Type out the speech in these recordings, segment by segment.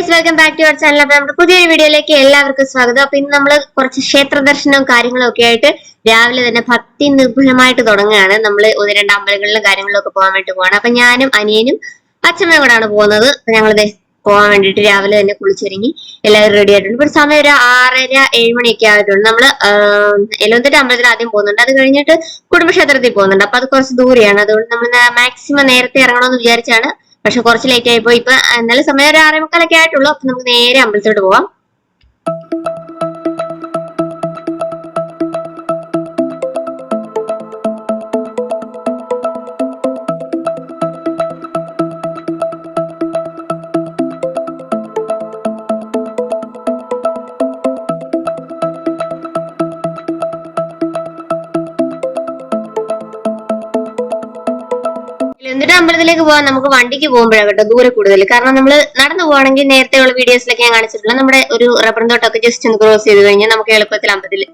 Guys, welcome back to our channel. അപ്പൊ നമ്മുടെ പുതിയൊരു വീഡിയോയിലേക്ക് എല്ലാവർക്കും സ്വാഗതം. അപ്പൊ ഇന്ന് നമ്മള് കുറച്ച് ക്ഷേത്ര ദർശനവും കാര്യങ്ങളും ഒക്കെ ആയിട്ട് രാവിലെ തന്നെ ഭക്തി നിർഭരമായിട്ട് തുടങ്ങുകയാണ്. നമ്മള് ഒന്ന് രണ്ട് അമ്പലങ്ങളിലും കാര്യങ്ങളിലും ഒക്കെ പോകാൻ വേണ്ടി പോവാണ്. അപ്പൊ ഞാനും അനിയനും അച്ഛമ്മയും കൂടെയാണ് പോകുന്നത്. അപ്പൊ ഞങ്ങളിത് പോകാൻ വേണ്ടിയിട്ട് രാവിലെ തന്നെ കുളിച്ചൊരുങ്ങി എല്ലാവരും റെഡി ആയിട്ടുണ്ട്. ഇപ്പൊ സമയം ഒരു 6:30-7 മണിയൊക്കെ ആയിട്ടുണ്ട്. നമ്മള് എലവന്തിട്ട് അമ്പലത്തിൽ ആദ്യം പോകുന്നുണ്ട്. അത് കഴിഞ്ഞിട്ട് കുടുംബക്ഷേത്രത്തിൽ പോകുന്നുണ്ട്. അപ്പൊ അത് കുറച്ച് ദൂരെയാണ്. അതുകൊണ്ട് നമ്മൾ മാക്സിമം നേരത്തെ ഇറങ്ങണമെന്ന് വിചാരിച്ചാണ്. പക്ഷെ കുറച്ച് ലേറ്റ് ആയിപ്പോയി. ഇപ്പൊ എന്നാലും സമയം ഒരു 6:45 ആയിട്ടുള്ളൂ. അപ്പൊ നമുക്ക് നേരെ അമ്പലത്തോട്ട് പോവാം. എന്നിട്ട് അമ്പലത്തിലേക്ക് പോകാൻ നമുക്ക് വണ്ടിക്ക് പോകുമ്പോഴാണ് കേട്ടോ ദൂരെ കൂടുതൽ. കാരണം നമ്മൾ നടന്നു പോവാണെങ്കിൽ നേരത്തെയുള്ള വീഡിയോസിലൊക്കെ ഞാൻ കാണിച്ചിട്ടുള്ള നമ്മുടെ ഒരു റബ്ബർ തോട്ടമൊക്കെ ജസ്റ്റ് ഒന്ന് ക്രോസ് ചെയ്ത് കഴിഞ്ഞാൽ നമുക്ക് എളുപ്പത്തിൽ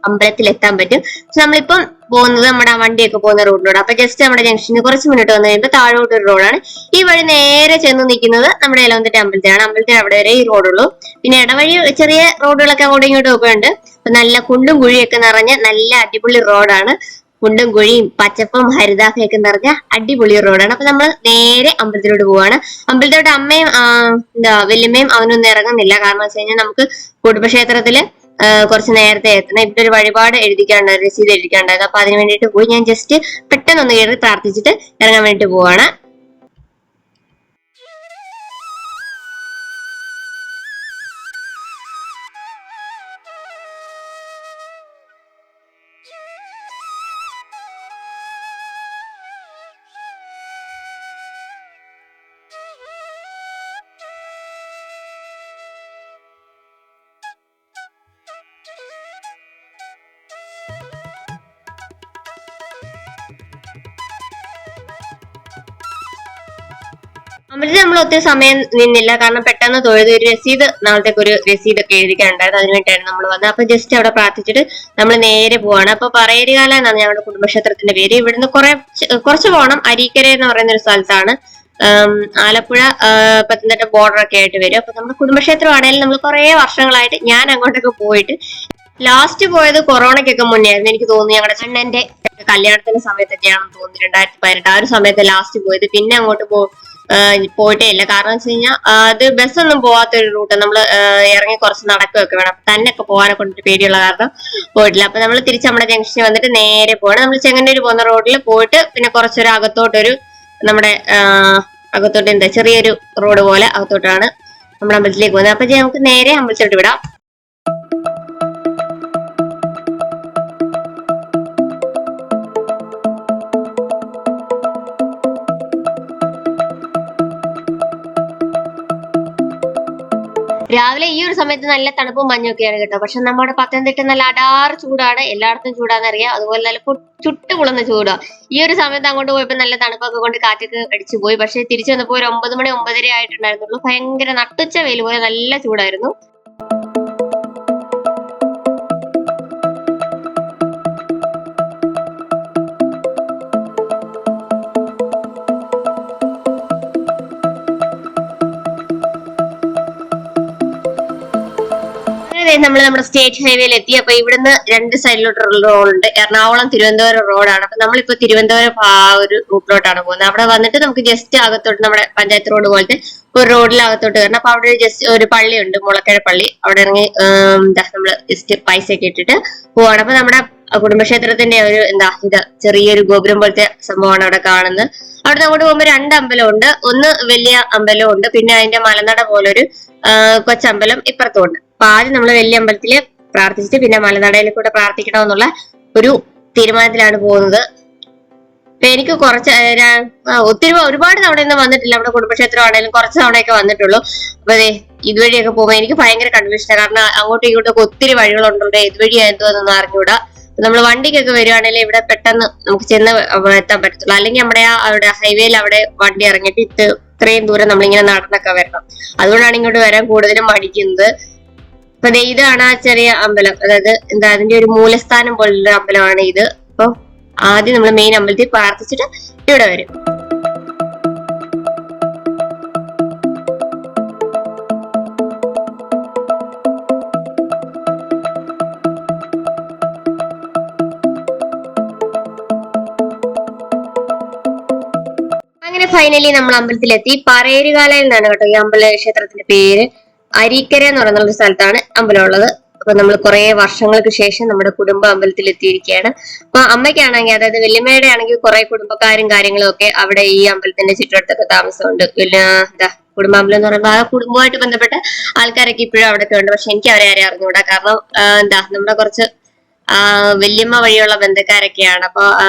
അമ്പലത്തിൽ എത്താൻ പറ്റും. പക്ഷെ നമ്മളിപ്പം പോകുന്നത് നമ്മുടെ വണ്ടിയൊക്കെ പോകുന്ന റോഡിലൂടെ. അപ്പൊ ജസ്റ്റ് നമ്മുടെ ജംഗ്ഷനിൽ കുറച്ച് മുന്നോട്ട് വന്നു കഴിയുമ്പോൾ താഴോട്ട് ഒരു റോഡാണ്. ഈ വഴി നേരെ ചെന്ന് നിൽക്കുന്നത് നമ്മുടെ എലവന്തിട്ട അമ്പലത്തിലാണ്. അമ്പലത്തിന് അവിടെ വരെ ഈ റോഡുള്ളൂ. പിന്നെ ഇടവഴി ചെറിയ റോഡുകളൊക്കെ അങ്ങോട്ടും ഇങ്ങോട്ടും ഒക്കെ ഉണ്ട്. നല്ല കുണ്ടും കുഴിയൊക്കെ നിറഞ്ഞ നല്ല അടിപൊളി റോഡാണ്. കുണ്ടും കുഴിയും പച്ചപ്പും ഹരിതാഭയൊക്കെ നിറഞ്ഞ അടിപൊളി റോഡാണ്. അപ്പൊ നമ്മൾ നേരെ അമ്പലത്തിലോട്ട് പോവാണ്. അമ്പലത്തിലോട്ട് അമ്മയും വല്യമ്മയും അവനൊന്നും ഇറങ്ങുന്നില്ല. കാരണം വെച്ച് കഴിഞ്ഞാൽ നമുക്ക് കുടുംബക്ഷേത്രത്തില് കുറച്ച് നേരത്തെ എത്തണം. ഇവിടെ ഒരു വഴിപാട് എഴുതിക്കാണ്ടായിരുന്നു, രസീത് എഴുതിക്കാണ്ടായിരുന്നു. അപ്പൊ അതിന് വേണ്ടിയിട്ട് പോയി ഞാൻ ജസ്റ്റ് പെട്ടെന്ന് കയറി പ്രാർത്ഥിച്ചിട്ട് ഇറങ്ങാൻ വേണ്ടിട്ട് പോവാണ്. അമ്പലത്തിൽ നമ്മൾ ഒത്തിരി സമയം നിന്നില്ല. കാരണം പെട്ടെന്ന് തൊഴുത് ഒരു രസീത്, നാളത്തേക്ക് ഒരു രസീതൊക്കെ എഴുതിക്കാനുണ്ടായിരുന്നു. അതിന് വേണ്ടിയിട്ടാണ് നമ്മൾ വന്നത്. അപ്പൊ ജസ്റ്റ് അവിടെ പ്രാർത്ഥിച്ചിട്ട് നമ്മൾ നേരെ പോവാണ്. അപ്പൊ പറയേരികാല എന്നാണ് ഞങ്ങളുടെ കുടുംബക്ഷേത്രത്തിന്റെ പേര്. ഇവിടുന്ന് കുറച്ച് പോകണം. അരീക്കര എന്ന് പറയുന്ന ഒരു സ്ഥലത്താണ്. ആലപ്പുഴ പത്തനംതിട്ട ബോർഡർ ഒക്കെ ആയിട്ട് വരും. അപ്പൊ നമ്മുടെ കുടുംബക്ഷേത്രം ആണെങ്കിലും നമ്മൾ കുറെ വർഷങ്ങളായിട്ട് ഞാൻ അങ്ങോട്ടൊക്കെ പോയിട്ട് ലാസ്റ്റ് പോയത് കൊറോണയ്ക്കൊക്കെ മുന്നേ ആയിരുന്നു. എനിക്ക് തോന്നുന്നു ഞങ്ങളുടെ അണ്ണന്റെ കല്യാണത്തിന്റെ സമയത്തൊക്കെയാണെന്ന് തോന്നുന്നു, 2018 ആ ഒരു സമയത്ത് ലാസ്റ്റ് പോയത്. പിന്നെ അങ്ങോട്ട് പോയിട്ടേ ഇല്ല. കാരണം വെച്ച് കഴിഞ്ഞാൽ അത് ബസ്സൊന്നും പോവാത്തൊരു റൂട്ട്. നമ്മൾ ഇറങ്ങി കുറച്ച് നടക്കുകയൊക്കെ വേണം. തന്നെയൊക്കെ പോകാനെ കൊണ്ടിട്ട് പേടിയുള്ള കാരണം പോയിട്ടില്ല. അപ്പൊ നമ്മൾ തിരിച്ച് നമ്മുടെ ജംഗ്ഷനിൽ വന്നിട്ട് നേരെ പോകണം. നമ്മൾ ചെങ്ങന്നൂര് പോകുന്ന റോഡിൽ പോയിട്ട് പിന്നെ കുറച്ചൊരു അകത്തോട്ടൊരു നമ്മുടെ അകത്തോട്ട് എന്താ ചെറിയൊരു റോഡ് പോലെ അകത്തോട്ടാണ് നമ്മുടെ അമ്പലത്തിലേക്ക് പോകുന്നത്. അപ്പൊ നമുക്ക് നേരെ അമ്പലത്തിലോട്ട് വിടാം. രാവിലെ ഈ ഒരു സമയത്ത് നല്ല തണുപ്പും മഞ്ഞൊക്കെയാണ് കേട്ടോ. പക്ഷെ നമ്മുടെ പത്തനംതിട്ട നല്ല അടാറ് ചൂടാണ്. എല്ലായിടത്തും ചൂടാന്നറിയാം. അതുപോലെ നല്ല ചുട്ട് പൊളുന്ന ചൂടാ. ഈ ഒരു സമയത്ത് അങ്ങോട്ട് പോയപ്പോ നല്ല തണുപ്പൊക്കെ കൊണ്ട് കാറ്റൊക്കെ അടിച്ചു പോയി. പക്ഷെ തിരിച്ചു വന്നപ്പോ ഒരു 9 മണി 9:30 ആയിട്ടുണ്ടായിരുന്നുള്ളൂ. ഭയങ്കര നട്ടുച്ച വെയിൽ പോലെ നല്ല ചൂടായിരുന്നു. നമ്മൾ നമ്മുടെ സ്റ്റേറ്റ് ഹൈവേയിൽ എത്തി. അപ്പൊ ഇവിടുന്ന് 2 സൈഡിലോട്ടുള്ള റോഡുണ്ട്. എറണാകുളം തിരുവനന്തപുരം റോഡാണ്. അപ്പൊ നമ്മളിപ്പോ തിരുവനന്തപുരം ആ ഒരു റൂട്ടിലോട്ടാണ് പോകുന്നത്. അവിടെ വന്നിട്ട് നമുക്ക് ജസ്റ്റ് അകത്തോട്ട് നമ്മുടെ പഞ്ചായത്ത് റോഡ് പോലത്തെ ഒരു റോഡിലകത്തോട്ട് കയറണം. അപ്പൊ അവിടെ ജസ്റ്റ് ഒരു പള്ളിയുണ്ട്, മുളക്കര പള്ളി. അവിടെ ഇറങ്ങി നമ്മള് ജസ്റ്റ് പൈസ ഒക്കെ ഇട്ടിട്ട് പോവാണ്. അപ്പൊ നമ്മുടെ കുടുംബക്ഷേത്രത്തിന്റെ ഒരു ഇത് ചെറിയൊരു ഗോപുരം പോലത്തെ സംഭവമാണ് അവിടെ കാണുന്നത്. അവിടെ അങ്ങോട്ട് പോകുമ്പോൾ 2 അമ്പലമുണ്ട്. ഒന്ന് വലിയ അമ്പലമുണ്ട്, പിന്നെ അതിന്റെ മലനട പോലൊരു കൊച്ചമ്പലം ഇപ്പുറത്തുണ്ട്. അപ്പൊ ആദ്യം നമ്മൾ വലിയ അമ്പലത്തില് പ്രാർത്ഥിച്ചിട്ട് പിന്നെ മലനടയിൽ കൂടെ പ്രാർത്ഥിക്കണമെന്നുള്ള ഒരു തീരുമാനത്തിലാണ് പോകുന്നത്. അപ്പൊ എനിക്ക് ഒരുപാട് തവണയൊന്നും വന്നിട്ടില്ല. നമ്മുടെ കുടുംബക്ഷേത്രം ആണെങ്കിലും കുറച്ച് തവണയൊക്കെ വന്നിട്ടുള്ളൂ. അപ്പൊ ഇതുവഴിയൊക്കെ പോകുമ്പോൾ എനിക്ക് ഭയങ്കര കൺഫ്യൂഷനാണ്. കാരണം അങ്ങോട്ടും ഇങ്ങോട്ടൊക്കെ ഒത്തിരി വഴികളുണ്ടോ, ഇതുവഴിയാ എന്തോന്നൊന്നും അറിഞ്ഞൂടാ. നമ്മൾ വണ്ടിക്കൊക്കെ വരുവാണെങ്കിൽ ഇവിടെ പെട്ടെന്ന് നമുക്ക് ചെന്ന് എത്താൻ പറ്റത്തുള്ളൂ. അല്ലെങ്കിൽ നമ്മുടെ അവിടെ ഹൈവേയിൽ അവിടെ വണ്ടി ഇറങ്ങിയിട്ട് ഇത്രയും ദൂരം നമ്മളിങ്ങനെ നടന്നൊക്കെ വരണം. അതുകൊണ്ടാണ് ഇങ്ങോട്ട് വരാൻ കൂടുതലും മടിക്കുന്നത്. അപ്പൊ ഇതാണ് ആ ചെറിയ അമ്പലം. അതായത് അതിന്റെ ഒരു മൂലസ്ഥാനം പോലുള്ള അമ്പലമാണ് ഇത്. അപ്പൊ ആദ്യം നമ്മൾ മെയിൻ അമ്പലത്തിൽ പ്രാർത്ഥിച്ചിട്ട് ഇവിടെ വരും. ഫൈനലി നമ്മൾ അമ്പലത്തിലെത്തി. പറയേരികാല എന്നാണ് കേട്ടോ ഈ അമ്പല ക്ഷേത്രത്തിന്റെ പേര്. അരീക്കര എന്ന് പറയുന്ന ഒരു സ്ഥലത്താണ് അമ്പലം ഉള്ളത്. അപ്പൊ നമ്മൾ കുറെ വർഷങ്ങൾക്ക് ശേഷം നമ്മുടെ കുടുംബ അമ്പലത്തിൽ എത്തിയിരിക്കുകയാണ്. അപ്പൊ അമ്മയ്ക്കാണെങ്കിൽ, അതായത് വല്യമ്മയുടെ ആണെങ്കിൽ കുറെ കുടുംബക്കാരും കാര്യങ്ങളും ഒക്കെ അവിടെ ഈ അമ്പലത്തിന്റെ ചുറ്റുവട്ടത്തൊക്കെ താമസമുണ്ട്. പിന്നെ കുടുംബാമ്പലം എന്ന് പറയുമ്പോൾ ആ കുടുംബമായിട്ട് ബന്ധപ്പെട്ട ആൾക്കാരൊക്കെ ഇപ്പോഴും അവിടെയൊക്കെ ഉണ്ട്. പക്ഷെ എനിക്ക് അവരെ ആരെയും അറിഞ്ഞുകൂടാ. കാരണം നമ്മുടെ കുറച്ച് വല്യമ്മ വഴിയുള്ള ബന്ധക്കാരൊക്കെയാണ്. അപ്പൊ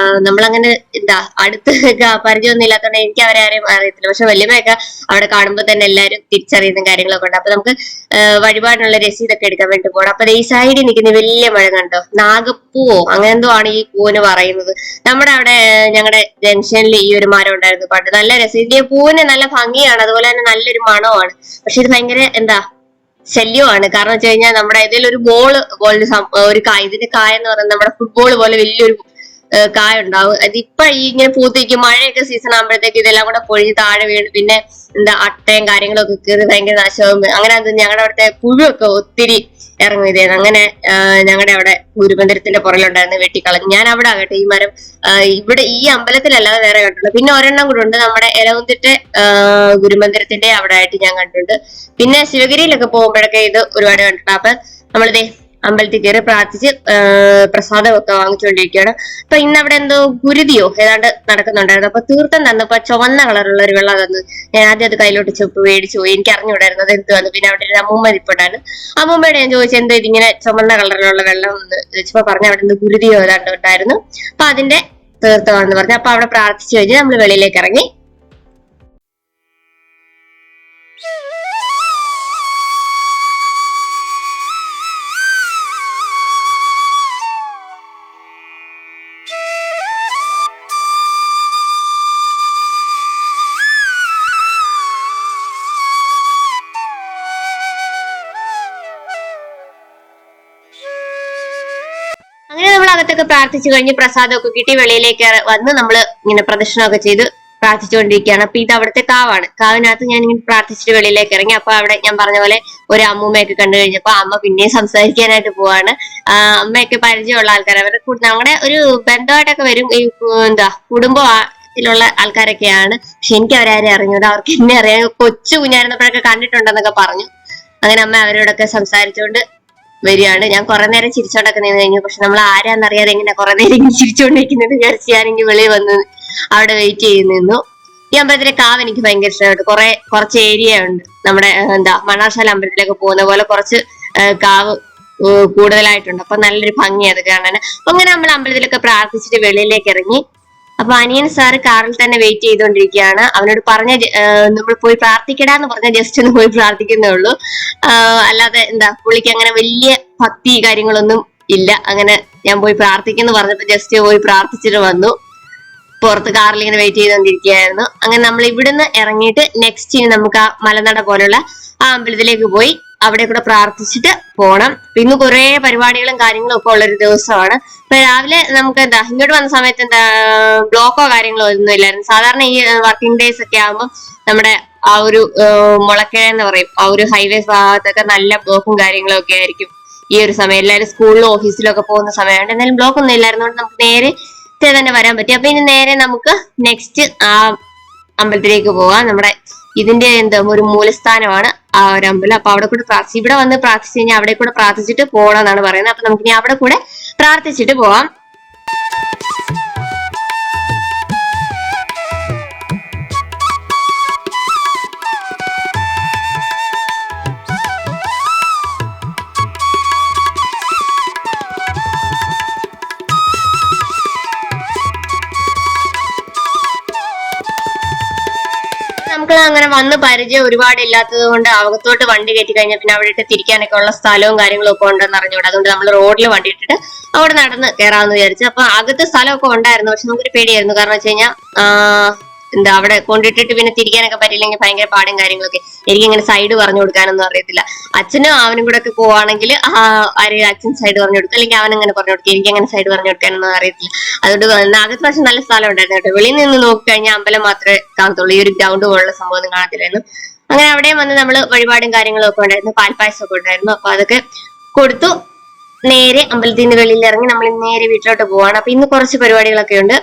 നമ്മളങ്ങനെ അടുത്ത് പരിചയമൊന്നും ഇല്ലാത്തതുകൊണ്ട് എനിക്ക് അവരെ ആരെയും അറിയത്തില്ല. പക്ഷെ വല്യമ്മയൊക്കെ അവിടെ കാണുമ്പോൾ തന്നെ എല്ലാവരും തിരിച്ചറിയുന്ന കാര്യങ്ങളൊക്കെ ഉണ്ട്. അപ്പൊ നമുക്ക് വഴിപാടിനുള്ള രസീതൊക്കെ എടുക്കാൻ വേണ്ടി പോകണം. അപ്പൊ ഈ സൈഡിൽ നിൽക്കുന്ന വലിയ മഴ കണ്ടോ, നാഗപ്പൂവോ അങ്ങനെ എന്തോ ആണ് ഈ പൂവിന് പറയുന്നത്. നമ്മുടെ അവിടെ ഞങ്ങളുടെ ജംഗ്ഷനിൽ ഈ ഒരു മരം ഉണ്ടായിരുന്നു പണ്ട്. നല്ല രസം. ഇതിന്റെ പൂവിന് നല്ല ഭംഗിയാണ്, അതുപോലെ തന്നെ നല്ലൊരു മണമാണ്. പക്ഷെ ഇത് ഭയങ്കര ശല്യമാണ്. കാരണം വെച്ച് കഴിഞ്ഞാൽ നമ്മുടെ ഇതിൽ ഒരു ബോള് പോലെ ഒരു കായ, ഇതിന്റെ കായ എന്ന് പറയുന്നത് നമ്മുടെ ഫുട്ബോൾ പോലെ വലിയൊരു കായ ഉണ്ടാവും. അതിപ്പോ ഇങ്ങനെ പൂത്തിരിക്കും. മഴയൊക്കെ സീസൺ ആകുമ്പോഴത്തേക്ക് ഇതെല്ലാം കൂടെ പൊഴിഞ്ഞ് താഴെ വീണ് പിന്നെ അട്ടയും കാര്യങ്ങളൊക്കെ കയറി ഭയങ്കര നാശമാകും. അങ്ങനെ ഞങ്ങളുടെ അവിടുത്തെ പുഴുവൊക്കെ ഒത്തിരി ഇറങ്ങും ഇതേന്ന്. അങ്ങനെ ഞങ്ങളുടെ അവിടെ ഗുരുമന്ദിരത്തിന്റെ പുറകിലുണ്ടായിരുന്നു, വെട്ടിക്കളഞ്ഞു. ഞാൻ അവിടെ ആകട്ടെ ഈ മരം ഇവിടെ ഈ അമ്പലത്തിലല്ലാതെ വേറെ കണ്ടിട്ടുണ്ട്. പിന്നെ ഒരെണ്ണം കൂടെ ഉണ്ട് നമ്മുടെ എലവുന്തിട്ട് ഗുരുമന്ദിരത്തിന്റെ അവിടെ ആയിട്ട് ഞാൻ കണ്ടിട്ടുണ്ട്. പിന്നെ ശിവഗിരിയിലൊക്കെ പോകുമ്പോഴൊക്കെ ഇത് ഒരുപാട് കണ്ടിട്ടുണ്ട്. അപ്പൊ നമ്മളിതേ അമ്പലത്തിൽ കയറി പ്രാർത്ഥിച്ച് പ്രസാദമൊക്കെ വാങ്ങിച്ചുകൊണ്ടിരിക്കുകയാണ്. അപ്പൊ ഇന്ന് അവിടെ എന്തോ ഗുരുതിയോ ഏതാണ്ട് നടക്കുന്നുണ്ടായിരുന്നു. അപ്പൊ തീർത്ഥം തന്നപ്പോ ചുവന്ന കളറുള്ള ഒരു വെള്ളം തന്നു. ഞാൻ ആദ്യം അത് കയ്യിലോട്ട് ചെപ്പ് മേടിച്ചു പോയി. എനിക്ക് അറിഞ്ഞുകൂടായിരുന്നു അത് എന്ത് വന്നു. പിന്നെ അവിടെ ഒരു അമ്മൂമ്മ ഇരിപ്പുണ്ടായിരുന്നു. അമ്മൂമ്മയോട് ഞാൻ ചോദിച്ചു എന്താ ഇതിങ്ങനെ ചുമന്ന കളറിലുള്ള വെള്ളം എന്ന് ചോദിച്ചപ്പോ പറഞ്ഞു അവിടെ നിന്ന് ഗുരുതിയോ ഏതാണ്ട് ഉണ്ടായിരുന്നു. അപ്പൊ അതിന്റെ തീർത്ഥമാണെന്ന് പറഞ്ഞു. അപ്പൊ അവിടെ പ്രാർത്ഥിച്ചു കഴിഞ്ഞ് നമ്മൾ വെളിയിലേക്ക് ഇറങ്ങി. അങ്ങനെ നമ്മൾ അകത്തൊക്കെ പ്രാർത്ഥിച്ചു കഴിഞ്ഞ് പ്രസാദമൊക്കെ കിട്ടി വെളിയിലേക്ക് വന്ന് നമ്മൾ ഇങ്ങനെ പ്രദക്ഷിണമൊക്കെ ചെയ്ത് പ്രാർത്ഥിച്ചുകൊണ്ടിരിക്കുകയാണ്. അപ്പൊ ഇത് അവിടുത്തെ കാവാണ്. കാവിനകത്ത് ഞാൻ ഇങ്ങനെ പ്രാർത്ഥിച്ചിട്ട് വെളിയിലേക്ക് ഇറങ്ങി. അപ്പൊ അവിടെ ഞാൻ പറഞ്ഞ പോലെ ഒരു അമ്മൂമ്മയൊക്കെ കണ്ടു കഴിഞ്ഞപ്പോ അമ്മ പിന്നെയും സംസാരിക്കാനായിട്ട് പോവാണ്. അമ്മയൊക്കെ പരിചയമുള്ള ആൾക്കാർ, അവരുടെ ഞങ്ങളുടെ ഒരു ബന്ധമായിട്ടൊക്കെ വരും. ഈ കുടുംബത്തിലുള്ള ആൾക്കാരൊക്കെയാണ്. പക്ഷെ എനിക്ക് അവരാരും അറിഞ്ഞൂടാ. അവർക്ക് എന്നെ അറിയാം. കൊച്ചു കുഞ്ഞായിരുന്നപ്പോഴൊക്കെ കണ്ടിട്ടുണ്ടെന്നൊക്കെ പറഞ്ഞു. അങ്ങനെ അമ്മ അവരോടൊക്കെ സംസാരിച്ചുകൊണ്ട് വരികയാണ്. ഞാൻ കുറെ നേരം ചിരിച്ചോണ്ടൊക്കെ നിന്ന് കഴിഞ്ഞു. പക്ഷെ നമ്മൾ ആരാന്നറിയാതെ എങ്ങനെ കുറെ നേരം ഇങ്ങനെ ചിരിച്ചോണ്ടിരിക്കുന്നത് വിചാരിച്ച് ഞാനെങ്കിൽ വെളിയിൽ വന്ന് അവിടെ വെയിറ്റ് ചെയ്ത് നിന്നു. ഈ അമ്പലത്തിലെ കാവ് എനിക്ക് ഭയങ്കര ഇഷ്ടമായിട്ട്. കുറച്ച് ഏരിയ ഉണ്ട്. നമ്മുടെ മണ്ണാർശാല അമ്പലത്തിലേക്ക് പോകുന്ന പോലെ കുറച്ച് കാവ് കൂടുതലായിട്ടുണ്ട്. അപ്പൊ നല്ലൊരു ഭംഗി അത് കാണാൻ. അപ്പൊ അങ്ങനെ നമ്മൾ അമ്പലത്തിലൊക്കെ പ്രാർത്ഥിച്ചിട്ട് വെളിയിലേക്ക് ഇറങ്ങി. അപ്പൊ അനിയൻ സാറ് കാറിൽ തന്നെ വെയിറ്റ് ചെയ്തുകൊണ്ടിരിക്കുകയാണ്. അവനോട് നമ്മൾ പോയി പ്രാർത്ഥിക്കടാന്ന് പറഞ്ഞ ജസ്റ്റ് ഒന്ന് പോയി പ്രാർത്ഥിക്കുന്നേ ഉള്ളൂ. അല്ലാതെ പുള്ളിക്ക് അങ്ങനെ വലിയ ഭക്തി കാര്യങ്ങളൊന്നും ഇല്ല. അങ്ങനെ ഞാൻ പോയി പ്രാർത്ഥിക്കുന്നു പറഞ്ഞപ്പോ ജസ്റ്റ് പോയി പ്രാർത്ഥിച്ചിട്ട് വന്നു. പുറത്ത് കാറിൽ ഇങ്ങനെ വെയിറ്റ് ചെയ്തുകൊണ്ടിരിക്കുകയായിരുന്നു. അങ്ങനെ നമ്മൾ ഇവിടുന്ന് ഇറങ്ങിയിട്ട് നെക്സ്റ്റ് നമുക്ക് ആ മലനട പോലുള്ള ആ അമ്പലത്തിലേക്ക് പോയി അവിടെ കൂടെ പ്രാർത്ഥിച്ചിട്ട് പോണം. ഇന്ന് കുറെ പരിപാടികളും കാര്യങ്ങളും ഒക്കെ ഉള്ളൊരു ദിവസമാണ്. ഇപ്പൊ രാവിലെ നമുക്ക് ഇങ്ങോട്ട് വന്ന സമയത്ത് ബ്ലോക്കോ കാര്യങ്ങളോ ഒന്നും ഇല്ലായിരുന്നു. സാധാരണ ഈ വർക്കിംഗ് ഡേയ്സ് ഒക്കെ ആകുമ്പോൾ നമ്മുടെ ആ ഒരു മുളക്കര എന്ന് പറയും, ആ ഒരു ഹൈവേസ് ഭാഗത്തൊക്കെ നല്ല ബ്ലോക്കും കാര്യങ്ങളും ഒക്കെ ആയിരിക്കും ഈ ഒരു സമയം. എല്ലാവരും സ്കൂളിലും ഓഫീസിലും ഒക്കെ പോകുന്ന സമയമുണ്ട്. എന്നാലും ബ്ലോക്ക് ഒന്നും ഇല്ലായിരുന്നോണ്ട് നമുക്ക് നേരെ തന്നെ വരാൻ പറ്റി. അപ്പൊ ഇനി നേരെ നമുക്ക് നെക്സ്റ്റ് ആ അമ്പലത്തിലേക്ക് പോവാം. നമ്മുടെ ഇതിന്റെ ഒരു മൂലസ്ഥാനമാണ് ആ ഒരു അമ്പലം. അപ്പൊ അവിടെ കൂടെ ഇവിടെ വന്ന് പ്രാർത്ഥിച്ചു കഴിഞ്ഞാൽ അവിടെ കൂടെ പ്രാർത്ഥിച്ചിട്ട് പോകണം എന്നാണ് പറയുന്നത്. അപ്പൊ നമുക്ക് ഇനി അവിടെ കൂടെ പ്രാർത്ഥിച്ചിട്ട് പോവാം. നമുക്ക് അങ്ങനെ വന്ന് പരിചയം ഒരുപാട് ഇല്ലാത്തത് കൊണ്ട് അകത്തോട്ട് വണ്ടി കയറ്റി കഴിഞ്ഞാൽ പിന്നെ അവിടെ ഇട്ട് തിരിക്കാനൊക്കെ ഉള്ള സ്ഥലവും കാര്യങ്ങളും ഒക്കെ ഉണ്ടെന്ന് അറിഞ്ഞൂടെ. അതുകൊണ്ട് നമ്മൾ റോഡിൽ വണ്ടി ഇട്ടിട്ട് അവിടെ നടന്ന് കയറാമെന്ന് വിചാരിച്ചു. അപ്പൊ അകത്ത് സ്ഥലമൊക്കെ ഉണ്ടായിരുന്നു. പക്ഷെ നമുക്കൊരു പേടിയായിരുന്നു. കാരണം വെച്ച് കഴിഞ്ഞാൽ അവിടെ കൊണ്ടിട്ടിട്ട് പിന്നെ തിരിക്കാനൊക്കെ പറ്റില്ലെങ്കിൽ ഭയങ്കര പാടും കാര്യങ്ങളൊക്കെ. എനിക്കിങ്ങനെ സൈഡ് പറഞ്ഞു കൊടുക്കാനൊന്നും അറിയത്തില്ല. അച്ഛനും അവനും കൂടെ ഒക്കെ പോവാണെങ്കിൽ അച്ഛൻ സൈഡ് പറഞ്ഞു കൊടുക്കും, അല്ലെങ്കിൽ അവനങ്ങനെ പറഞ്ഞു കൊടുക്കും. എനിക്കങ്ങനെ സൈഡ് പറഞ്ഞു കൊടുക്കാനൊന്നും അറിയത്തില്ല. അതുകൊണ്ട് അകത്ത് പക്ഷെ നല്ല സ്ഥലം ഉണ്ടായിരുന്നു കേട്ടോ. വെളിയിൽ നിന്ന് നോക്കിക്കഴിഞ്ഞാൽ അമ്പലം മാത്രമേ കാണത്തുള്ളൂ. ഈ ഒരു ഗ്രൗണ്ട് പോലുള്ള സംഭവം കാണത്തില്ലായിരുന്നു. അങ്ങനെ അവിടെയും വന്ന് നമ്മൾ വഴിപാടും കാര്യങ്ങളും ഒക്കെ ഉണ്ടായിരുന്നു. പാൽപ്പായസം ഒക്കെ ഉണ്ടായിരുന്നു. അപ്പൊ അതൊക്കെ കൊടുത്തു നേരെ അമ്പലത്തിൽ നിന്ന് വെളിയിൽ ഇറങ്ങി നമ്മൾ നേരെ വീട്ടിലോട്ട് പോവാണ്. അപ്പൊ ഇന്ന് കുറച്ച് പരിപാടികളൊക്കെ ഉണ്ട്.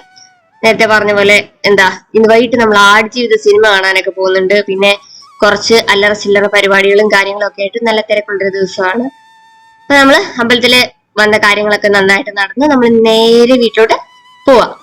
നേരത്തെ പറഞ്ഞ പോലെ ഇന്ന് വൈകിട്ട് നമ്മൾ ആടുജീവിത സിനിമ കാണാനൊക്കെ പോകുന്നുണ്ട്. പിന്നെ കുറച്ച് അല്ലറ ചില്ലറ പരിപാടികളും കാര്യങ്ങളും ഒക്കെ ആയിട്ട് നല്ല തിരക്കുള്ളൊരു ദിവസമാണ്. അപ്പൊ നമ്മള് അമ്പലത്തില് വന്ന കാര്യങ്ങളൊക്കെ നന്നായിട്ട് നടന്ന് നമ്മൾ നേരെ വീട്ടിലോട്ട് പോവാം.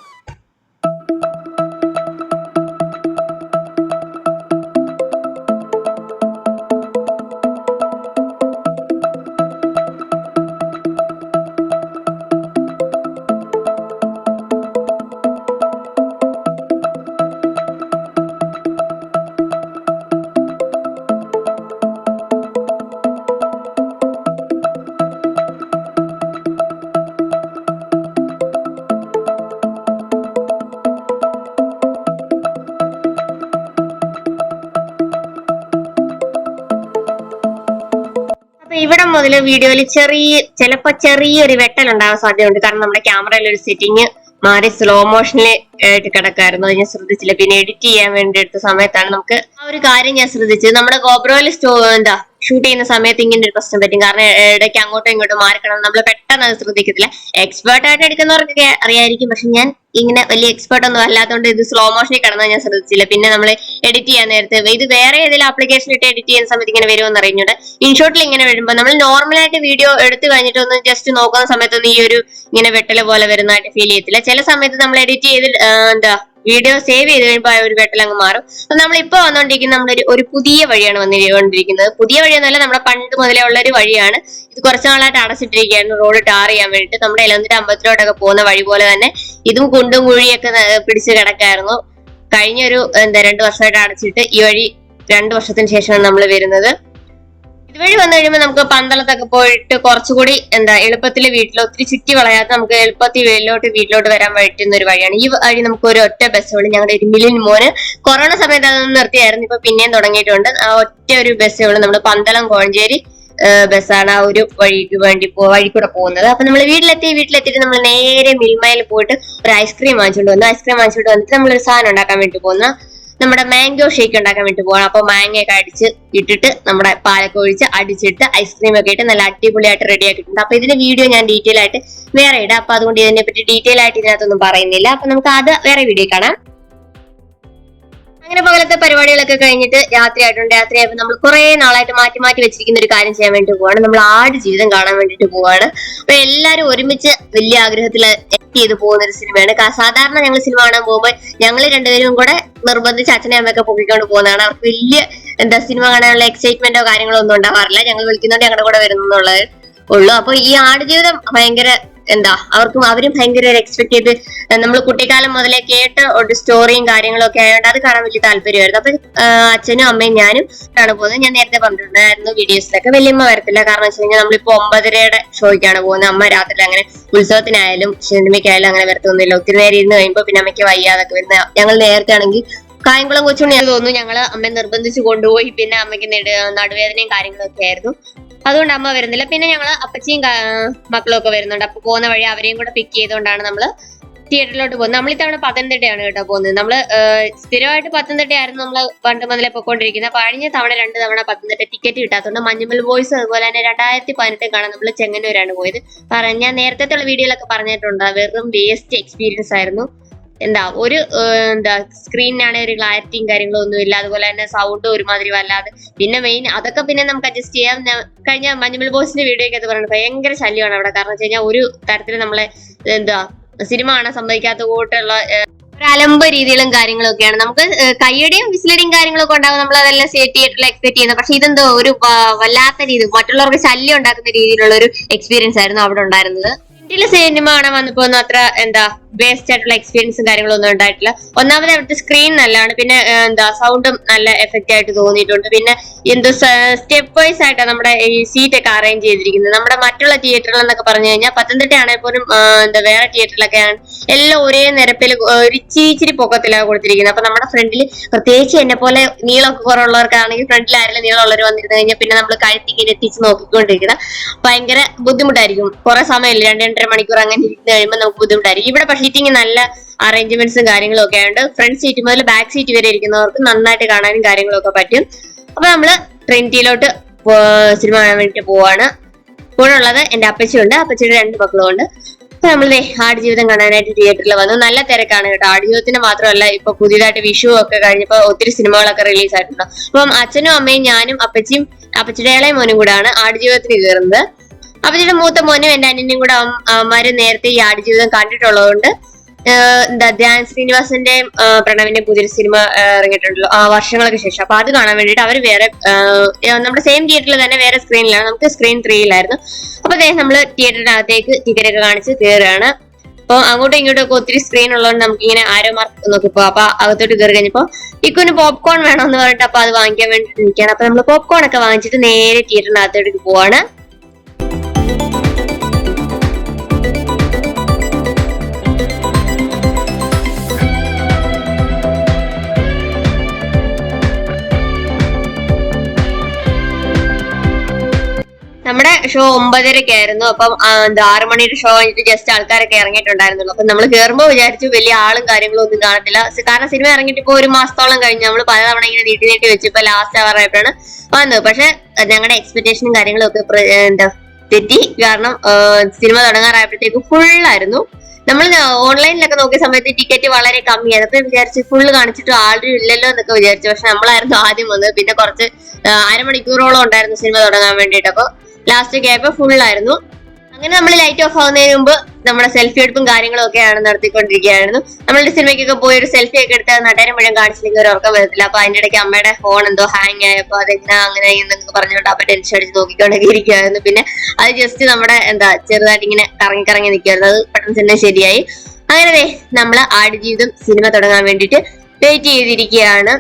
ഇവിടെ മുതൽ വീഡിയോയിൽ ചിലപ്പോ ചെറിയൊരു വെട്ടൽ ഉണ്ടാവാൻ സാധ്യതയുണ്ട്. കാരണം നമ്മുടെ ക്യാമറയിൽ ഒരു സെറ്റിംഗ് മാറി സ്ലോ മോഷനിൽ ആയിട്ട് കിടക്കായിരുന്നു. അത് ഞാൻ ശ്രദ്ധിച്ചില്ല. പിന്നെ എഡിറ്റ് ചെയ്യാൻ വേണ്ടി എടുത്ത സമയത്താണ് നമുക്ക് ആ ഒരു കാര്യം ഞാൻ ശ്രദ്ധിച്ചത്. നമ്മുടെ ഗോബ്രോയിൽ ഷൂട്ട് ചെയ്യുന്ന സമയത്ത് ഇങ്ങനെ ഒരു പ്രശ്നം പറ്റും. കാരണം ഇടയ്ക്ക് അങ്ങോട്ടും ഇങ്ങോട്ടും മാറിക്കണം. നമ്മൾ പെട്ടെന്ന് അത് ശ്രദ്ധിക്കത്തില്ല. എക്സ്പേർട്ട് ആയിട്ട് എടുക്കുന്നവർക്കൊക്കെ അറിയായിരിക്കും. പക്ഷെ ഞാൻ ഇങ്ങനെ വലിയ എക്സ്പേർട്ട് ഒന്നും അല്ലാത്തതുകൊണ്ട് ഇത് സ്ലോ മോഷനിൽ കിടന്നാൽ ഞാൻ ശ്രദ്ധിച്ചില്ല. പിന്നെ നമ്മൾ എഡിറ്റ് ചെയ്യാൻ നേരത്തെ ഇത് വേറെ ഏതെങ്കിലും ആപ്ലിക്കേഷൻ ഇട്ട് എഡിറ്റ് ചെയ്യുന്ന സമയത്ത് ഇങ്ങനെ വരുമെന്ന് അറിഞ്ഞൂടെ. ഇൻഷോട്ടിൽ ഇങ്ങനെ വരുമ്പോൾ നമ്മൾ നോർമലായിട്ട് വീഡിയോ എടുത്തു കഴിഞ്ഞിട്ട് ഒന്ന് ജസ്റ്റ് നോക്കുന്ന സമയത്തൊന്നും ഈ ഒരു ഇങ്ങനെ വെട്ടല് പോലെ വരുന്നതായിട്ട് ഫീൽ ചെയ്യത്തില്ല. ചില സമയത്ത് നമ്മൾ എഡിറ്റ് ചെയ്ത് വീഡിയോ സേവ് ചെയ്ത് കഴിയുമ്പോൾ ആ ഒരു വെട്ടൽ അങ്ങ് മാറും. അപ്പൊ നമ്മളിപ്പോ വന്നുകൊണ്ടിരിക്കുന്ന നമ്മുടെ ഒരു പുതിയ വഴിയാണ് വന്നുകൊണ്ടിരിക്കുന്നത്. പുതിയ വഴിയൊന്നുമല്ല, നമ്മുടെ പണ്ട് മുതലേ ഉള്ള ഒരു വഴിയാണ്. ഇത് കുറച്ചു നാളായിട്ട് അടച്ചിട്ടിരിക്കുകയായിരുന്നു റോഡ് ടാർ ചെയ്യാൻ വേണ്ടിയിട്ട്. നമ്മുടെ ഇലവന്തിര അമ്പലത്തിലോട്ടൊക്കെ പോകുന്ന വഴി പോലെ തന്നെ ഇതും കുണ്ടും കുഴിയൊക്കെ പിടിച്ച് കിടക്കായിരുന്നു. കഴിഞ്ഞൊരു 2 വർഷമായിട്ട് അടച്ചിട്ട് ഈ വഴി 2 വർഷത്തിന് ശേഷമാണ് നമ്മൾ വരുന്നത്. ഇതുവഴി വന്നു കഴിയുമ്പോൾ നമുക്ക് പന്തളത്തൊക്കെ പോയിട്ട് കുറച്ചുകൂടി എളുപ്പത്തിൽ ഒത്തിരി ചുറ്റി വളയാതെ നമുക്ക് എളുപ്പത്തിൽ വീട്ടിലോട്ട് വരാൻ പറ്റുന്ന ഒരു വഴിയാണ്. ഈ വഴി നമുക്ക് ഒരു ഒറ്റ ബസ്സുള്ളൂ. ഞങ്ങളുടെ ഇരുമിലിൻ മോന് കൊറോണ സമയത്ത് അതൊന്നും നിർത്തിയായിരുന്നു. ഇപ്പൊ പിന്നെയും തുടങ്ങിയിട്ടുണ്ട്. ആ ഒറ്റ ഒരു ബസ്സുള്ളൂ. നമ്മൾ പന്തളം കോഴഞ്ചേരി ബസ്സാണ് ആ ഒരു വഴി കൂടെ പോകുന്നത്. അപ്പൊ നമ്മൾ വീട്ടിലെത്തിയിട്ട് നമ്മൾ നേരെ മിൽമയിൽ പോയിട്ട് ഒരു ഐസ്ക്രീം വാങ്ങിച്ചുകൊണ്ട് വന്നിട്ട് നമ്മളൊരു സാധനം ഉണ്ടാക്കാൻ വേണ്ടി പോകുന്ന നമ്മുടെ മാംഗോ ഷേക്ക് ഉണ്ടാക്കാൻ വേണ്ടി പോകണം. അപ്പൊ മാങ്ങയൊക്കെ അടിച്ച് ഇട്ടിട്ട് നമ്മുടെ പാലൊക്കെ ഒഴിച്ച് അടിച്ചിട്ട് ഐസ്ക്രീം ഒക്കെ ഇട്ട് നല്ല അടിപൊളിയായിട്ട് റെഡി ആക്കിയിട്ടുണ്ട്. അപ്പൊ ഇതിന്റെ വീഡിയോ ഞാൻ ഡീറ്റെയിൽ ആയിട്ട് വേറെ ഇടാം. അപ്പൊ അതുകൊണ്ട് ഇതിനെ പറ്റി ഡീറ്റെയിൽ ആയിട്ട് ഇതിനകത്തൊന്നും പറയുന്നില്ല. അപ്പൊ നമുക്ക് അത് വേറെ വീഡിയോ കാണാം. അങ്ങനെ പകലത്തെ പരിപാടികളൊക്കെ കഴിഞ്ഞിട്ട് രാത്രിയായപ്പോൾ നമ്മൾ കുറെ നാളായിട്ട് മാറ്റി വെച്ചിരിക്കുന്ന ഒരു കാര്യം ചെയ്യാൻ വേണ്ടി പോവാണ്. നമ്മൾ ആടുജീവിതം കാണാൻ വേണ്ടിട്ട് പോവാണ്. അപ്പൊ എല്ലാരും ഒരുമിച്ച് വലിയ ആഗ്രഹത്തിൽ ചെയ്ത് പോകുന്ന ഒരു സിനിമയാണ്. സാധാരണ ഞങ്ങൾ സിനിമ കാണാൻ പോകുമ്പോൾ ഞങ്ങൾ രണ്ടുപേരും കൂടെ നിർബന്ധിച്ച് അച്ഛനെ അമ്മയൊക്കെ പൊക്കിക്കൊണ്ട് പോകുന്നതാണ്. അവർക്ക് വലിയ സിനിമ കാണാനുള്ള എക്സൈറ്റ്മെന്റോ കാര്യങ്ങളോ ഒന്നും ഉണ്ടാവാറില്ല. ഞങ്ങൾ വിളിക്കുന്നുണ്ട് ഞങ്ങളുടെ കൂടെ വരുന്നുള്ളത് ഉള്ളൂ. അപ്പൊ ഈ ആടുജീവിതം ഭയങ്കര അവരും ഭയങ്കര ഒരു എക്സ്പെക്ട് ചെയ്ത് നമ്മൾ കുട്ടിക്കാലം മുതലേ കേട്ട ഒരു സ്റ്റോറിയും കാര്യങ്ങളും ഒക്കെ ആയതുകൊണ്ട് അത് കാണാൻ വലിയ താല്പര്യമായിരുന്നു. അപ്പൊ അച്ഛനും അമ്മയും ഞാനും ആണ് പോകുന്നത്. ഞാൻ നേരത്തെ പറഞ്ഞിട്ടുണ്ടായിരുന്നു വീഡിയോസിലൊക്കെ. വലിയമ്മ വരത്തില്ല. കാരണം വെച്ച് കഴിഞ്ഞാൽ നമ്മളിപ്പോ 9:30 ഷോയ്ക്കാണ് പോകുന്നത്. അമ്മ രാത്രി അങ്ങനെ ഉത്സവത്തിനായാലും സിനിമയ്ക്കായാലും അങ്ങനെ വരത്തൊന്നുമില്ല. ഒത്തിരി നേരം ഇരുന്ന് കഴിയുമ്പോൾ പിന്നെ അമ്മയ്ക്ക് വയ്യാതൊക്കെ വരുന്ന. ഞങ്ങൾ നേരത്തെ ആണെങ്കിൽ കായംകുളം കൊച്ചുണ്ണി ഞാൻ തോന്നുന്നു ഞങ്ങള് അമ്മയെ നിർബന്ധിച്ച് കൊണ്ടുപോയി. പിന്നെ അമ്മയ്ക്ക് നടുവേദനയും കാര്യങ്ങളൊക്കെ ആയിരുന്നു. അതുകൊണ്ട് അമ്മ വരുന്നില്ല. പിന്നെ ഞങ്ങള് അപ്പച്ചിയും മക്കളും ഒക്കെ വരുന്നുണ്ട്. അപ്പൊ പോകുന്ന വഴി അവരെയും കൂടെ പിക്ക് ചെയ്തുകൊണ്ടാണ് നമ്മള് തിയേറ്ററിലോട്ട് പോകുന്നത്. നമ്മൾ ഇത്തവണ പത്തനംതിട്ടയാണ് കേട്ടോ പോകുന്നത്. നമ്മള് സ്ഥിരമായിട്ട് പത്തനംതിട്ടയായിരുന്നു നമ്മൾ പണ്ട് മുതലേ പൊയ്ക്കൊണ്ടിരിക്കുന്നത്. കഴിഞ്ഞ തവണ 2 തവണ പത്തനംതിട്ട ടിക്കറ്റ് കിട്ടാത്തതുകൊണ്ട് മഞ്ഞുമൽ ബോയ്സ് അതുപോലെ തന്നെ 2018 കാണാൻ നമ്മൾ ചെങ്ങന്നൂരാണ് പോയത്. ഞാൻ നേരത്തെ ഉള്ള വീഡിയോയിലൊക്കെ പറഞ്ഞിട്ടുണ്ട് വെറും വേസ്റ്റ് എക്സ്പീരിയൻസ് ആയിരുന്നു. ഒരു സ്ക്രീനിനാണെങ്കിൽ ഒരു ക്ലാരിറ്റിയും കാര്യങ്ങളും ഒന്നുമില്ല. അതുപോലെ തന്നെ സൗണ്ട് ഒരുമാതിരി വല്ലാതെ. പിന്നെ മെയിൻ അതൊക്കെ പിന്നെ നമുക്ക് അഡ്ജസ്റ്റ് ചെയ്യാം. കഴിഞ്ഞ മഞ്ഞുമൽ ബോയ്സിന്റെ വീഡിയോ ഒക്കെ പറയുന്നത് ഭയങ്കര ശല്യമാണ് അവിടെ. കാരണം വെച്ച് കഴിഞ്ഞാൽ ഒരു തരത്തിൽ നമ്മളെ സിനിമ കാണാൻ സമ്മതിക്കാത്ത കൂട്ടുള്ള ഒരു അലമ്പ് രീതികളും കാര്യങ്ങളും ഒക്കെയാണ്. നമുക്ക് കയ്യടിയും വിസിലടിയും കാര്യങ്ങളൊക്കെ ഉണ്ടാവും. നമ്മൾ അതെല്ലാം തിയേറ്ററിൽ എക്സ്പെക്ട് ചെയ്യുന്നത്. പക്ഷെ ഇതെന്തോ ഒരു വല്ലാത്ത രീതി മറ്റുള്ളവർക്ക് ശല്യം ഉണ്ടാക്കുന്ന രീതിയിലുള്ള ഒരു എക്സ്പീരിയൻസ് ആയിരുന്നു അവിടെ ഉണ്ടായിരുന്നത്. വീട്ടിലെ സിനിമ കാണാൻ വന്നപ്പോ ഒന്നും അത്ര വേസ്റ്റ് ആയിട്ടുള്ള എക്സ്പീരിയൻസും കാര്യങ്ങളും ഒന്നും ഉണ്ടായിട്ടില്ല. ഒന്നാമത് അവിടുത്തെ സ്ക്രീൻ നല്ലതാണ്. പിന്നെ സൗണ്ടും നല്ല എഫക്റ്റ് ആയിട്ട് തോന്നിയിട്ടുണ്ട്. പിന്നെ സ്റ്റെപ്പ് വൈസ് ആയിട്ടാണ് നമ്മുടെ ഈ സീറ്റ് ഒക്കെ അറേഞ്ച് ചെയ്തിരിക്കുന്നത്. നമ്മുടെ മറ്റുള്ള തിയേറ്ററുകൾ എന്നൊക്കെ പറഞ്ഞു കഴിഞ്ഞാൽ പത്തനംതിട്ട ആണെങ്കിൽ പോലും വേറെ തിയേറ്ററിലൊക്കെ എല്ലാം ഒരേ നിരപ്പിൽ ഒരു ഇച്ചിരി പൊക്കത്തിലാണ് കൊടുത്തിരിക്കുന്നത്. അപ്പൊ നമ്മുടെ ഫ്രണ്ടിൽ പ്രത്യേകിച്ച് എന്നെ പോലെ നീളമൊക്കെ കുറവുള്ളവർക്കാണെങ്കിൽ ഫ്രണ്ടിൽ ആരെങ്കിലും നീളമുള്ളവർ വന്നിരുന്നു കഴിഞ്ഞാൽ പിന്നെ നമ്മൾ കഴുത്തിങ്ങനെ എത്തിച്ച് നോക്കിക്കൊണ്ടിരിക്കണം. ഭയങ്കര ബുദ്ധിമുട്ടായിരിക്കും. കുറെ സമയമില്ല 2-2.5 മണിക്കൂർ അങ്ങനെ ഇരുന്ന് കഴിയുമ്പോൾ നമുക്ക് ബുദ്ധിമുട്ടായിരിക്കും. ഇവിടെ സീറ്റിംഗ് നല്ല അറേഞ്ച്മെന്റ്സും കാര്യങ്ങളും ഒക്കെ ആയതുകൊണ്ട് ഫ്രണ്ട് സീറ്റ് മുതൽ ബാക്ക് സീറ്റ് വരെ ഇരിക്കുന്നവർക്ക് നന്നായിട്ട് കാണാനും കാര്യങ്ങളും ഒക്കെ പറ്റും. അപ്പൊ നമ്മള് ട്രിനിറ്റിയിലോട്ട് സിനിമ കാണാൻ വേണ്ടിട്ട് പോവാണ്. കൂടെ ഉള്ളത് എന്റെ അപ്പച്ചിയുണ്ട്. അപ്പച്ചിയുടെ 2 മക്കളും ഉണ്ട്. അപ്പൊ നമ്മള് ആടുജീവിതം കാണാനായിട്ട് തിയേറ്ററിൽ വന്നു. നല്ല തിരക്കാണ് കേട്ടോ. ആടുജീവിതത്തിന് മാത്രമല്ല, ഇപ്പൊ പുതിയതായിട്ട് വിഷു ഒക്കെ കഴിഞ്ഞപ്പോ ഒത്തിരി സിനിമകളൊക്കെ റിലീസ് ആയിട്ടുണ്ട്. അപ്പം അച്ഛനും അമ്മയും ഞാനും അപ്പച്ചിയും അപ്പച്ചിയുടെ ഇളയ മോനും കൂടാണ് ആടുജീവിതത്തിന് കയറുന്നത്. അപ്പച്ചിയുടെ മൂത്ത മോനും എന്റെ അനിയനും കൂടെ അവന്മാര് നേരത്തെ ഈ ആടുജീവിതം കണ്ടിട്ടുള്ളതുകൊണ്ട് എന്താ ധ്യാൻ ശ്രീനിവാസന്റെയും പ്രണവിന്റെയും പുതിയൊരു സിനിമ ഇറങ്ങിയിട്ടുണ്ടല്ലോ വർഷങ്ങൾക്ക് ശേഷം. അപ്പൊ അത് കാണാൻ വേണ്ടിയിട്ട് അവർ വേറെ നമ്മുടെ സെയിം തിയേറ്ററിൽ തന്നെ വേറെ സ്ക്രീനിലാണ്. നമുക്ക് സ്ക്രീൻ 3-യിലായിരുന്നു. അപ്പൊ നമ്മള് തിയേറ്ററിനകത്തേക്ക് ടിക്കറ്റ് ഒക്കെ കാണിച്ച് കയറുകയാണ്. അപ്പൊ അങ്ങോട്ടും ഇങ്ങോട്ടും ഒക്കെ ഒത്തിരി സ്ക്രീൻ ഉള്ളതുകൊണ്ട് നമുക്ക് ഇങ്ങനെ ആരോ മാർക്ക് നോക്കിപ്പോ. അപ്പൊ അകത്തോട്ട് കയറി കഴിഞ്ഞപ്പോ ഇക്കുന് പോപ്കോൺ വേണമെന്ന് പറഞ്ഞിട്ട് അപ്പൊ അത് വാങ്ങിക്കാൻ വേണ്ടി നിൽക്കുകയാണ്. അപ്പൊ നമ്മള് പോപ്കോൺ ഒക്കെ വാങ്ങിച്ചിട്ട് നേരെ തിയേറ്ററിനകത്തോട്ട് പോവാണ്. നമ്മുടെ ഷോ 9:30-ക്കായിരുന്നു. അപ്പം 6 മണിയുടെ ഷോ കഴിഞ്ഞിട്ട് ജസ്റ്റ് ആൾക്കാരൊക്കെ ഇറങ്ങിയിട്ടുണ്ടായിരുന്നുള്ളൂ. അപ്പൊ നമ്മൾ കയറുമ്പോൾ വിചാരിച്ചു വലിയ ആളും കാര്യങ്ങളും ഒന്നും കാണത്തില്ല. കാരണം സിനിമ ഇറങ്ങിയിട്ട് ഇപ്പൊ 1 മാസത്തോളം കഴിഞ്ഞു. നമ്മൾ പലതവണ ഇങ്ങനെ നീട്ടി വെച്ചു. ഇപ്പൊ ലാസ്റ്റ് അവർ ആയിട്ടാണ് വന്നത്. പക്ഷെ ഞങ്ങളുടെ എക്സ്പെക്ടേഷനും കാര്യങ്ങളും ഒക്കെ എന്താ തെറ്റി. കാരണം സിനിമ തുടങ്ങാറായപ്പോഴത്തേക്ക് ഫുള്ളായിരുന്നു. നമ്മൾ ഓൺലൈനിലൊക്കെ നോക്കിയ സമയത്ത് ടിക്കറ്റ് വളരെ കമ്മിയായിരുന്നു. അപ്പൊ വിചാരിച്ചു ഫുള്ള് കാണിച്ചിട്ട് ആളും ഇല്ലല്ലോ എന്നൊക്കെ വിചാരിച്ചു. പക്ഷെ നമ്മളായിരുന്നു ആദ്യം വന്നത്. പിന്നെ കുറച്ച് അരമണിക്കൂറോളം ഉണ്ടായിരുന്നു സിനിമ തുടങ്ങാൻ വേണ്ടിയിട്ട്. അപ്പൊ ലാസ്റ്റ് ക്യാപ്പ് ഫുള്ളായിരുന്നു. അങ്ങനെ നമ്മൾ ലൈറ്റ് ഓഫ് ആവുന്നതിന് മുമ്പ് നമ്മുടെ സെൽഫി എടുപ്പും കാര്യങ്ങളും ഒക്കെയാണ് നടത്തിക്കൊണ്ടിരിക്കുകയായിരുന്നു. നമ്മളുടെ സിനിമയ്ക്കൊക്കെ പോയി ഒരു സെൽഫി ഒക്കെ എടുത്ത് നട്ടേരം മുഴുവൻ കാണിച്ചില്ലെങ്കിൽ ഒരു ഉറക്കം വരത്തില്ല. അപ്പൊ അതിന്റെ ഇടയ്ക്ക് അമ്മയുടെ ഫോൺ എന്തോ ഹാങ് ആയപ്പോ അതെങ്ങനെ അങ്ങനെ എന്നൊക്കെ പറഞ്ഞുകൊണ്ട് അപ്പൊ ടെൻഷൻ അടിച്ച് നോക്കിക്കൊണ്ടൊക്കെ ഇരിക്കുകയായിരുന്നു. പിന്നെ അത് ജസ്റ്റ് നമ്മുടെ ചെറുതായിട്ട് ഇങ്ങനെ കറങ്ങി നിൽക്കുമായിരുന്നു. അത് പെട്ടെന്ന് തന്നെ ശരിയായി. അങ്ങനെ നമ്മള് ആടുജീവിതം സിനിമ തുടങ്ങാൻ വേണ്ടിയിട്ട് വെയിറ്റ് ചെയ്തിരിക്കുകയാണ്.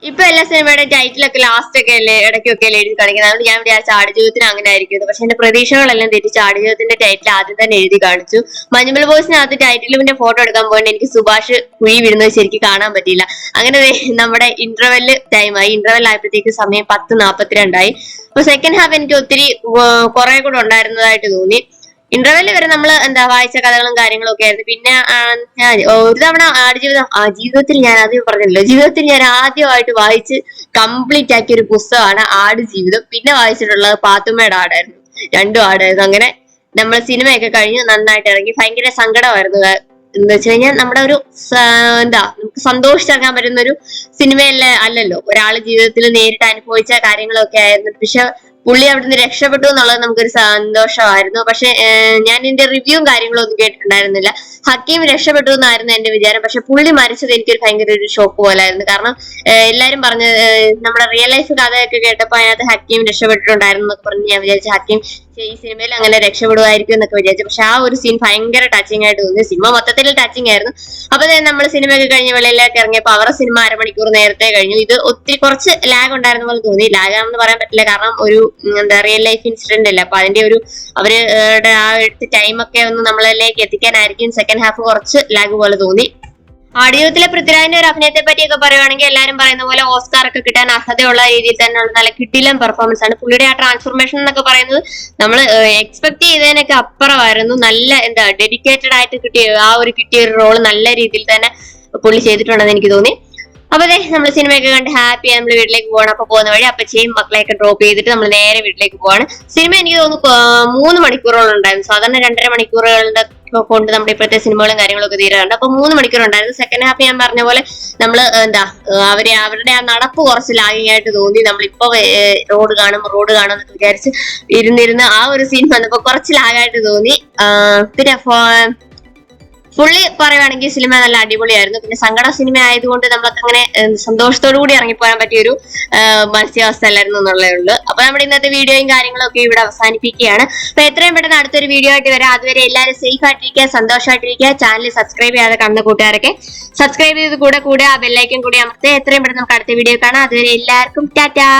ഇപ്പൊ എല്ലാ സിനിമയുടെ ടൈറ്റിലൊക്കെ ലാസ്റ്റ് ഒക്കെ അല്ലേ ഇടയ്ക്കൊക്കെ അല്ലേ എഴുതി കാണിക്കുന്നത്. അതുകൊണ്ട് ഞാൻ വിചാരിച്ച ആടുജീവിതത്തിന് അങ്ങനെ ആയിരിക്കും. പക്ഷെ എന്റെ പ്രതീക്ഷകളെല്ലാം തെറ്റിച്ച് ആടുജീവിതത്തിന്റെ ടൈറ്റിൽ ആദ്യം തന്നെ എഴുതി കാണിച്ചു. മഞ്ഞുമൽ ബോയ്സിനകത്ത് ടൈറ്റിലിന്റെ ഫോട്ടോ എടുക്കാൻ പോയിട്ട് എനിക്ക് സുഭാഷ് കുഴി വീഴുന്നത് ശരിക്കും കാണാൻ പറ്റിയില്ല. അങ്ങനെ നമ്മുടെ ഇന്റർവെല് ടൈമായി. ഇന്റർവെൽ ആയപ്പോഴത്തേക്ക് സമയം 10:42 അപ്പൊ സെക്കൻഡ് ഹാഫ് എനിക്ക് ഒത്തിരി കുറെ കൂടെ ഉണ്ടായിരുന്നതായിട്ട് തോന്നി. ഇന്റർവെല് വരെ നമ്മൾ വായിച്ച കഥകളും കാര്യങ്ങളും ഒക്കെ ആയിരുന്നു. പിന്നെ ഒരു തവണ ജീവിതത്തിൽ ഞാൻ ആദ്യം പറഞ്ഞല്ലോ, ജീവിതത്തിൽ ഞാൻ ആദ്യമായിട്ട് വായിച്ച് കംപ്ലീറ്റ് ആക്കിയ ഒരു പുസ്തകമാണ് ആടുജീവിതം. പിന്നെ വായിച്ചിട്ടുള്ളത് പാത്തുമ്മയുടെ ആടായിരുന്നു. 2 ആടായിരുന്നു. അങ്ങനെ നമ്മൾ സിനിമയൊക്കെ കഴിഞ്ഞ് നന്നായിട്ട് ഇറങ്ങി. ഭയങ്കര സങ്കടമായിരുന്നു. എന്ന് വെച്ച് കഴിഞ്ഞാൽ നമ്മുടെ ഒരു നമുക്ക് സന്തോഷിച്ചിറങ്ങാൻ പറ്റുന്ന ഒരു സിനിമയല്ലേ അല്ലല്ലോ. ഒരാള് ജീവിതത്തിൽ നേരിട്ട് അനുഭവിച്ച കാര്യങ്ങളൊക്കെ ആയിരുന്നു. പക്ഷെ പുള്ളി അവിടുന്ന് രക്ഷപ്പെട്ടു എന്നുള്ളത് നമുക്കൊരു സന്തോഷമായിരുന്നു. പക്ഷെ ഞാൻ ഇതിന്റെ റിവ്യൂവും കാര്യങ്ങളും ഒന്നും കേട്ടിട്ടുണ്ടായിരുന്നില്ല. ഹക്കീം രക്ഷപ്പെട്ടു എന്നായിരുന്നു എന്റെ വിചാരം. പക്ഷെ പുള്ളി മരിച്ചത് എനിക്കൊരു ഭയങ്കര ഒരു ഷോക്ക് പോലായിരുന്നു. കാരണം എല്ലാരും പറഞ്ഞ നമ്മുടെ റിയൽ ലൈഫ് കഥയൊക്കെ കേട്ടപ്പോ അതിനകത്ത് ഹക്കീം രക്ഷപ്പെട്ടിട്ടുണ്ടായിരുന്നു എന്നൊക്കെ പറഞ്ഞ് ഞാൻ വിചാരിച്ചു ഹക്കീം ഈ സിനിമയിൽ അങ്ങനെ രക്ഷപ്പെടുമായിരിക്കും എന്നൊക്കെ വിചാരിച്ചു. പക്ഷെ ആ ഒരു സീൻ ഭയങ്കര ടച്ചിങ് ആയിട്ട് തോന്നി. സിനിമ മൊത്തത്തിൽ ടച്ചിങ് ആയിരുന്നു. അപ്പൊ നമ്മൾ സിനിമയൊക്കെ കഴിഞ്ഞ് വെളിയിലേക്ക് ഇറങ്ങിയപ്പോ അവരുടെ സിനിമ അരമണിക്കൂർ നേരത്തെ കഴിഞ്ഞു. ഇത് ഒത്തിരി കുറച്ച് ലാഗ് ഉണ്ടായിരുന്ന പോലെ തോന്നി. ലാഗ് ആണെന്ന് പറയാൻ പറ്റില്ല. കാരണം ഒരു റിയൽ ലൈഫ് ഇൻസിഡന്റ് അല്ല. അപ്പൊ അതിന്റെ ഒരു അവരുടെ ആ എടുത്ത ടൈമൊക്കെ ഒന്ന് നമ്മളിലേക്ക് എത്തിക്കാനായിരിക്കും സെക്കൻഡ് ഹാഫ് കുറച്ച് ലാഗ് പോലെ തോന്നി. ആടുജീവിതത്തിലെ പൃഥ്വിരാജിന്റെ ഒരു അഭിനയത്തെ പറ്റിയൊക്കെ പറയുവാണെങ്കിൽ എല്ലാരും പറയുന്ന പോലെ ഓസ്കാർ ഒക്കെ കിട്ടാൻ അർഹതയുള്ള രീതിയിൽ തന്നെയുള്ള നല്ല കിടിലൻ പെർഫോമൻസ് ആണ്. പുള്ളിയുടെ ആ ട്രാൻസ്ഫോർമേഷൻ എന്നൊക്കെ പറയുന്നത് നമ്മൾ എക്സ്പെക്ട് ചെയ്തതിനൊക്കെ അപ്പുറമായിരുന്നു. നല്ല ഡെഡിക്കേറ്റഡ് ആയിട്ട് കിട്ടിയ ഒരു റോള് നല്ല രീതിയിൽ തന്നെ പുള്ളി ചെയ്തിട്ടുണ്ടെന്ന് എനിക്ക് തോന്നി. അപ്പൊ നമ്മൾ സിനിമയൊക്കെ കണ്ട് ഹാപ്പിയായി നമ്മൾ വീട്ടിലേക്ക് പോകണം. അപ്പൊ പോകുന്ന വഴി അപ്പച്ചയും മക്കളെയൊക്കെ ഡ്രോപ്പ് ചെയ്തിട്ട് നമ്മൾ നേരെ വീട്ടിലേക്ക് പോവാണ്. സിനിമ എനിക്ക് തോന്നുന്നു 3 മണിക്കൂറോളം ഉണ്ടായിരുന്നു. സാധാരണ 2.5 മണിക്കൂറുകളുടെ കൊണ്ട് നമ്മുടെ ഇപ്പോഴത്തെ സിനിമകളും കാര്യങ്ങളൊക്കെ തീരാറുണ്ട്. അപ്പൊ 3 മണിക്കൂർ ഉണ്ടായിരുന്നു. സെക്കൻഡ് ഹാഫ് ഞാൻ പറഞ്ഞ പോലെ നമ്മൾ അവരുടെ ആ നടപ്പ് കുറച്ച് ലാഗിങ് ആയിട്ട് തോന്നി. നമ്മളിപ്പോ റോഡ് കാണും എന്നൊക്കെ വിചാരിച്ച് ഇരുന്നിരുന്ന് ആ ഒരു സീൻ വന്നപ്പോ കുറച്ച് ലാഗായിട്ട് തോന്നി. പിന്നെ പുള്ളി പറയുവാണെങ്കിൽ സിനിമ നല്ല അടിപൊളിയായിരുന്നു. പിന്നെ സങ്കട സിനിമ ആയതുകൊണ്ട് നമ്മളൊക്കെ അങ്ങനെ സന്തോഷത്തോടു കൂടി ഇറങ്ങിപ്പോകാൻ പറ്റിയൊരു മാനസികാവസ്ഥ അല്ലായിരുന്നു എന്നുള്ളേ ഉള്ളൂ. അപ്പൊ നമ്മുടെ ഇന്നത്തെ വീഡിയോയും കാര്യങ്ങളും ഒക്കെ ഇവിടെ അവസാനിപ്പിക്കുകയാണ്. അപ്പൊ എത്രയും പെട്ടെന്ന് അടുത്തൊരു വീഡിയോ ആയിട്ട് വരാം. അതുവരെ എല്ലാവരും സേഫ് ആയിട്ടിരിക്കുക, സന്തോഷമായിട്ടിരിക്കുക. ചാനൽ സബ്സ്ക്രൈബ് ചെയ്യാതെ കണ്ട കൂട്ടുകാരൊക്കെ സബ്സ്ക്രൈബ് ചെയ്ത് കൂടെ ആ ബെല്ലൈക്കൻ കൂടി അമർത്തി എത്രയും പെട്ടെന്ന് നമുക്ക് അടുത്ത വീഡിയോ കാണാം. അതുവരെ എല്ലാവർക്കും ടാറ്റാ.